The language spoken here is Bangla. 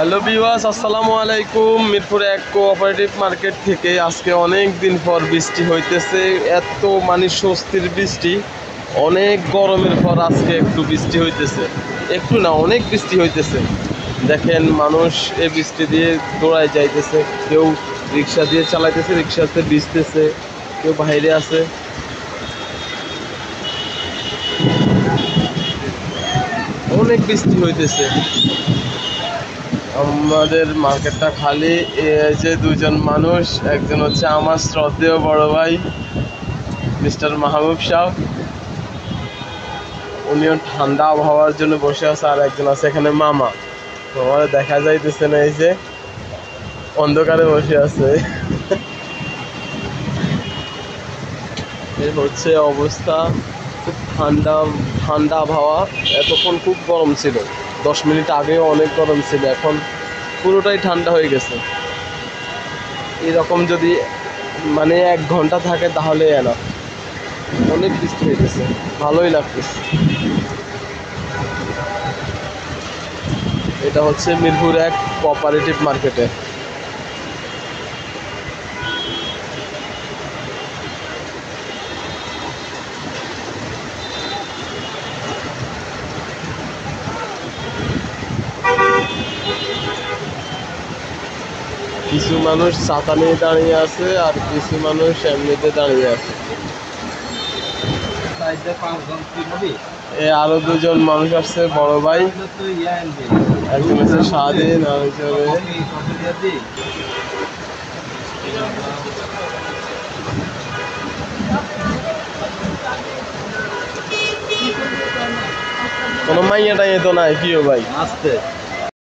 হ্যালো ভিউয়ার্স, আসসালামু আলাইকুম। মিরপুর এক কোঅপারেটিভ মার্কেট থেকে আজকে অনেক দিন পর বৃষ্টি হইতেছে। এত মানে স্বস্তির বৃষ্টি, অনেক গরমের পর আজকে একটু বৃষ্টি হইতেছে। একটু না, অনেক বৃষ্টি হইতেছে। দেখেন, মানুষ এই বৃষ্টি দিয়ে দৌড়ায় যাইতেছে, কেউ রিক্সা দিয়ে চালাইতেছে, রিক্সাতে ভিজতেছে, কেউ বাইরে আছে। অনেক বৃষ্টি হইতেছে। আমাদের মার্কেটটা খালি। এই যে দুজন মানুষ, একজন হচ্ছে আমার শ্রদ্ধেয় বড় ভাই মিস্টার মাহবুব সাহ, উনিও ঠান্ডা আবহাওয়ার জন্য বসে আছে। আর একজন আছে এখানে মামা, আমার দেখা যাইতেছে না, এই যে অন্ধকারে বসে আছে। এই হচ্ছে অবস্থা। খুব ঠান্ডা ঠান্ডা আবহাওয়া। এতক্ষণ খুব গরম ছিল, 10 মিনিট আগেও অনেক গরম ছিল, এখন পুরোটাই ঠান্ডা হয়ে গেছে। এরকম যদি মানে 1 ঘন্টা থাকে তাহলে এনা। অনেক বৃষ্টি হইতেছে, ভালোই লাগতেছে। এটা হচ্ছে মিরপুর এক কোঅপারেটিভ মার্কেটে। কিছু মানুষ ছাতা নিয়ে দাঁড়িয়ে আছে, আর কিছু মানুষ এমনিতে দাঁড়িয়ে আছে। আরো দুজন মানুষ আসছে, বড় ভাই, একজন হচ্ছে স্বাধীন, আর কোনো মাইয়া টাইয়া তো নাই। কি ভাই আসতে